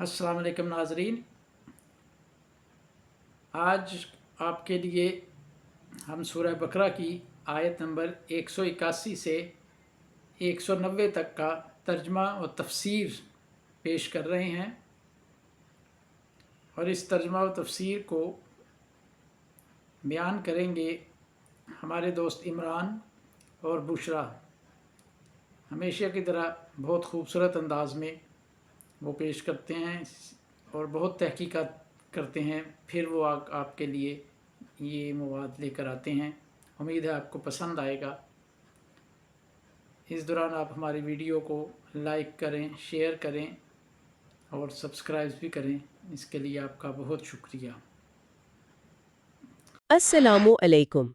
अस्सलाम वालेकुम नाज़रीन। आज आपके लिए हम सूरह बकरा की आयत नंबर 181 से 190 तक का तर्जमा और तफसीर पेश कर रहे हैं, और इस तर्जमा और तफसीर को बयान करेंगे हमारे दोस्त इमरान और बुशरा। हमेशा की तरह बहुत खूबसूरत अंदाज में वो पेश करते हैं और बहुत तहकीकात करते हैं, फिर वो आपके लिए ये मवाद लेकर आते हैं। उम्मीद है आपको पसंद आएगा। इस दौरान आप हमारी वीडियो को लाइक करें, शेयर करें और सब्सक्राइब भी करें। इसके लिए आपका बहुत शुक्रिया। अस्सलामु अलैकुम।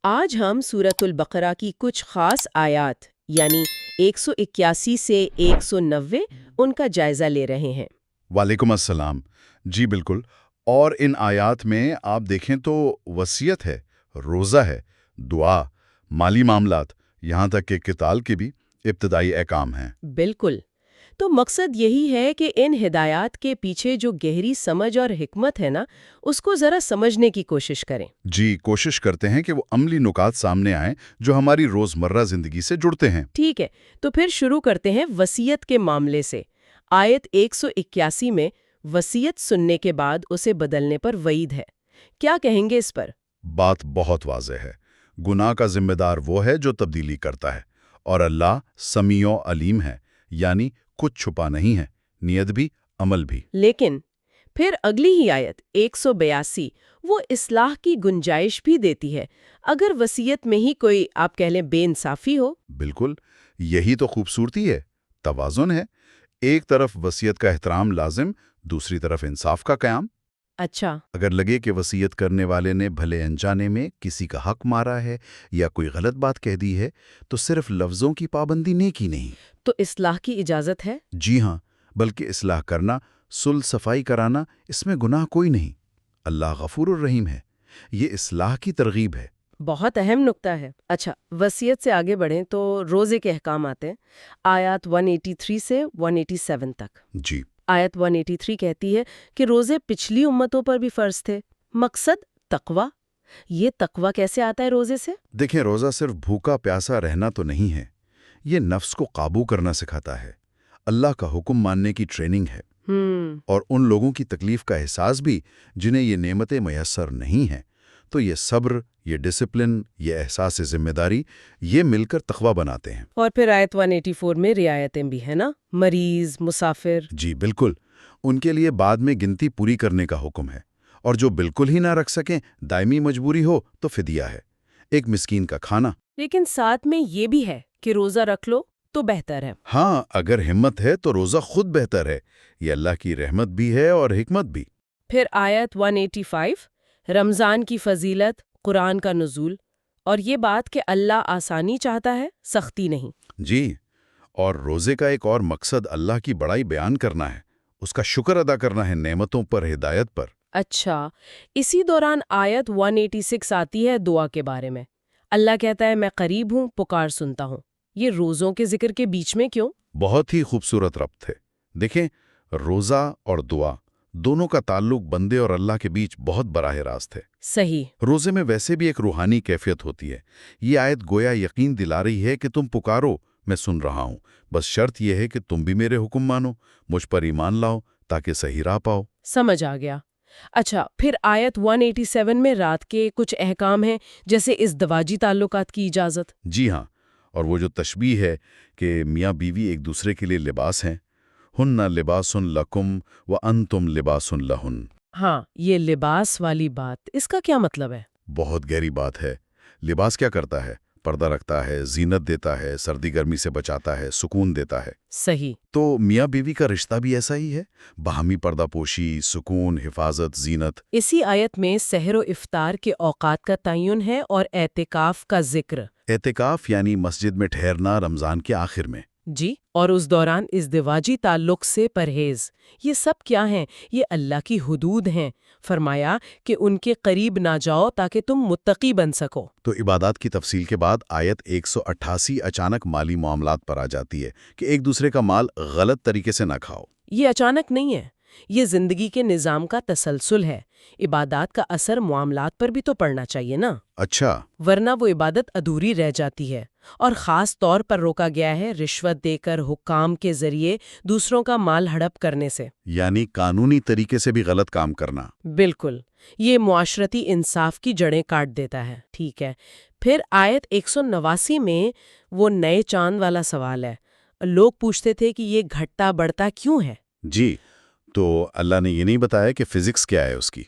आज हम सूरतुल बकरा की कुछ खास आयात यानी 181 से 190 उनका जायजा ले रहे हैं। वालेकुम अस्सलाम। जी बिल्कुल। और इन आयात में आप देखें तो वसीयत है, रोज़ा है, दुआ, माली मामलात, यहाँ तक कि क़िताल के भी इब्तिदाई अहकाम हैं। बिल्कुल। तो मकसद यही है कि इन हिदायत के पीछे जो गहरी समझ और हिकमत है ना, उसको ज़रा समझने की कोशिश करें। जी, कोशिश करते हैं कि वो अमली नुकात सामने आएं जो हमारी रोज़मर्रा ज़िंदगी से जुड़ते हैं। ठीक है, तो फिर शुरू करते हैं वसीयत के मामले से। आयत 181 में वसीयत सुनने के बाद उसे बदलने पर वईद है। क्या कहेंगे इस पर? बात बहुत वाज़ेह है। गुनाह का जिम्मेदार वो है जो तब्दीली करता है, और अल्लाह समीओ अलीम है, यानी कुछ छुपा नहीं है, नियत भी अमल भी। लेकिन फिर अगली ही आयत 182 वो इस्लाह की गुंजाइश भी देती है, अगर वसीयत में ही कोई आप कह लें बेइंसाफी हो। बिल्कुल, यही तो खूबसूरती है, तवाज़ुन है। एक तरफ वसीयत का एहतराम लाजिम, दूसरी तरफ इंसाफ का क़याम। अच्छा। अगर लगे कि वसीयत करने वाले ने भले अनजाने में किसी का हक मारा है या कोई गलत बात कह दी है, तो सिर्फ लफ्ज़ों की पाबंदी नेकी नहीं। तो इस्लाह की इजाज़त है? जी हाँ, बल्कि इस्लाह करना, सुलह सफाई कराना, इसमें गुनाह कोई नहीं। अल्लाह गफूरुर रहीम है। ये इस्लाह की तरगीब है। बहुत अहम नुक्ता है। अच्छा, वसीयत से आगे बढ़ें तो रोज़े के अहकाम आते हैं, आयत 183 से 187 तक। जी, आयत 183 कहती है कि रोज़े पिछली उम्मतों पर भी फ़र्ज थे। मकसद तकवा। ये तकवा कैसे आता है रोज़े से? देखें, रोज़ा सिर्फ भूखा प्यासा रहना तो नहीं है, ये नफ्स को काबू करना सिखाता है, अल्लाह का हुक्म मानने की ट्रेनिंग है, और उन लोगों की तकलीफ का एहसास भी जिन्हें ये नेमतें मयस्सर नहीं हैं। तो ये सब्र, ये डिसिप्लिन, ये एहसास जिम्मेदारी, ये मिलकर तक़वा बनाते हैं। और फिर आयत 184 में रियायतें भी है ना, मरीज, मुसाफिर। जी बिल्कुल, उनके लिए बाद में गिनती पूरी करने का हुक्म है, और जो बिल्कुल ही ना रख सकें, दायमी मजबूरी हो तो फिदिया है, एक मिस्कीन का खाना। लेकिन साथ में ये भी है कि रोज़ा रख लो तो बेहतर है। हाँ, अगर हिम्मत है तो रोज़ा खुद बेहतर है। ये अल्लाह की रहमत भी है और हिकमत भी। फिर आयत 185 रमज़ान की फजीलत, कुरान का नुज़ूल, और ये बात कि अल्लाह आसानी चाहता है, सख्ती नहीं। जी, और रोज़े का एक और मकसद अल्लाह की बड़ाई बयान करना है, उसका शुक्र अदा करना है नेमतों पर, हिदायत पर। अच्छा, इसी दौरान आयत 186 आती है दुआ के बारे में। अल्लाह कहता है मैं करीब हूँ, पुकार सुनता हूँ। ये रोज़ों के जिक्र के बीच में क्यों? बहुत ही खूबसूरत रब्त है। देखें, रोज़ा और दुआ दोनों का ताल्लुक बंदे और अल्लाह के बीच बहुत बराह रास्त है। सही। रोज़े में वैसे भी एक रूहानी कैफियत होती है। ये आयत गोया यकीन दिला रही है कि तुम पुकारो, मैं सुन रहा हूँ। बस शर्त यह है कि तुम भी मेरे हुक्म मानो, मुझ पर ईमान लाओ, ताकि सही राह पाओ। समझ आ गया। अच्छा, फिर आयत 187 में रात के कुछ अहकाम हैं, जैसे इज़्दवाजी ताल्लुकात की इजाज़त। जी हाँ, और वो जो तशबीह है कि मियाँ बीवी एक दूसरे के लिए लिबास हैं, हुन्ना लिबासुन लकुम व अंतुम लिबासुन लहुन। हाँ, ये लिबास वाली बात, इसका क्या मतलब है? बहुत गहरी बात है। लिबास क्या करता है? पर्दा रखता है, जीनत देता है, सर्दी गर्मी से बचाता है, सुकून देता है। सही। तो मियाँ बीवी का रिश्ता भी ऐसा ही है, बाहमी पर्दापोशी, सुकून, हिफाजत, जीनत। इसी आयत में सहर और इफ्तार के औकात का तयन है और एतिकाफ का जिक्र। एतिकाफ यानी मस्जिद में ठहरना रमज़ान के आखिर में। جی، اور اس دوران ازدواجی تعلق سے پرہیز، یہ سب کیا ہیں؟ یہ اللہ کی حدود ہیں۔ فرمایا کہ ان کے قریب نہ جاؤ تاکہ تم متقی بن سکو۔ تو عبادات کی تفصیل کے بعد آیت 188 اچانک مالی معاملات پر آ جاتی ہے کہ ایک دوسرے کا مال غلط طریقے سے نہ کھاؤ۔ یہ اچانک نہیں ہے، یہ زندگی کے نظام کا تسلسل ہے۔ عبادات کا اثر معاملات پر بھی تو پڑنا چاہیے نا، اچھا، ورنہ وہ عبادت ادھوری رہ جاتی ہے۔ اور خاص طور پر روکا گیا ہے رشوت دے کر حکام کے ذریعے دوسروں کا مال ہڑپ کرنے سے، یعنی قانونی طریقے سے بھی غلط کام کرنا۔ بالکل، یہ معاشرتی انصاف کی جڑیں کاٹ دیتا ہے۔ ٹھیک ہے، پھر آیت 189 میں وہ نئے چاند والا سوال ہے۔ لوگ پوچھتے تھے کہ یہ گھٹتا بڑھتا کیوں ہے؟ جی، تو اللہ نے یہ نہیں بتایا کہ فزکس کیا ہے اس کی،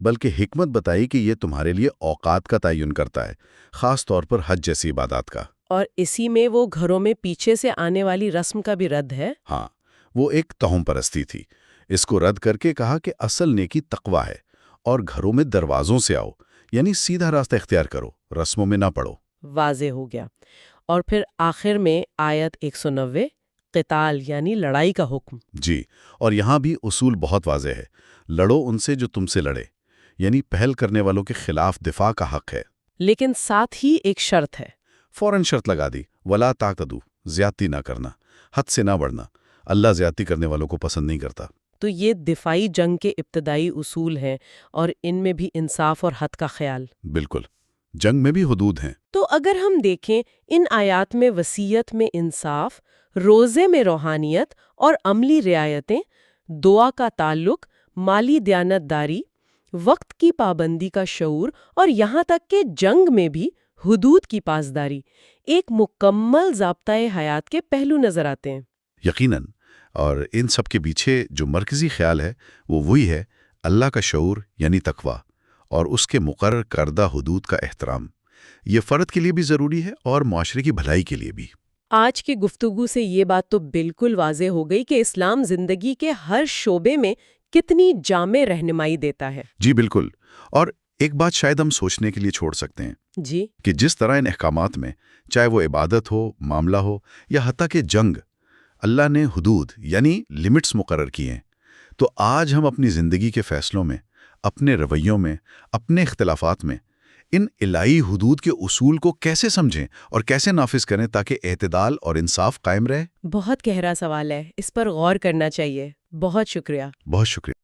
بلکہ حکمت بتائی کہ یہ تمہارے لیے اوقات کا تعین کرتا ہے، خاص طور پر حج جیسی عبادات کا۔ اور اسی میں وہ گھروں میں پیچھے سے آنے والی رسم کا بھی رد ہے۔ ہاں، وہ ایک توہم پرستی تھی، اس کو رد کر کے کہا کہ اصل نیکی تقویٰ ہے، اور گھروں میں دروازوں سے آؤ، یعنی سیدھا راستہ اختیار کرو، رسموں میں نہ پڑو۔ واضح ہو گیا۔ اور پھر آخر میں آیت 190 قتال یعنی لڑائی کا حکم۔ جی، اور یہاں بھی اصول بہت واضح ہے، لڑو ان سے جو تم سے لڑے، یعنی پہل کرنے والوں کے خلاف دفاع کا حق ہے۔ لیکن ساتھ ہی ایک شرط ہے۔ فوراً شرط لگا دی، ولا تعتدو، زیادتی نہ کرنا، حد سے نہ بڑھنا، اللہ زیادتی کرنے والوں کو پسند نہیں کرتا۔ تو یہ دفاعی جنگ کے ابتدائی اصول ہیں، اور ان میں بھی انصاف اور حد کا خیال۔ بالکل، جنگ میں بھی حدود ہیں۔ تو اگر ہم دیکھیں ان آیات میں وصیت میں انصاف، روزے میں روحانیت اور عملی رعایتیں، دعا کا تعلق، مالی دیانت داری، وقت کی پابندی کا شعور، اور یہاں تک کہ جنگ میں بھی حدود کی پاسداری، ایک مکمل ضابطۂ حیات کے پہلو نظر آتے ہیں۔ یقیناً، اور ان سب کے پیچھے جو مرکزی خیال ہے وہ وہی ہے، اللہ کا شعور یعنی تقویٰ، اور اس کے مقرر کردہ حدود کا احترام۔ یہ فرد کے لیے بھی ضروری ہے اور معاشرے کی بھلائی کے لیے بھی۔ آج کی گفتگو سے یہ بات تو بالکل واضح ہو گئی کہ اسلام زندگی کے ہر شعبے میں کتنی جامع رہنمائی دیتا ہے۔ جی بالکل، اور ایک بات شاید ہم سوچنے کے لیے چھوڑ سکتے ہیں جی، کہ جس طرح ان احکامات میں، چاہے وہ عبادت ہو، معاملہ ہو، یا حتیٰ کہ جنگ، اللہ نے حدود یعنی لمٹس مقرر کی ہیں، تو آج ہم اپنی زندگی کے فیصلوں میں، اپنے رویوں میں، اپنے اختلافات میں ان الہی حدود کے اصول کو کیسے سمجھیں اور کیسے نافذ کریں تاکہ اعتدال اور انصاف قائم رہے؟ بہت گہرا سوال ہے، اس پر غور کرنا چاہیے۔ بہت شکریہ۔ بہت شکریہ۔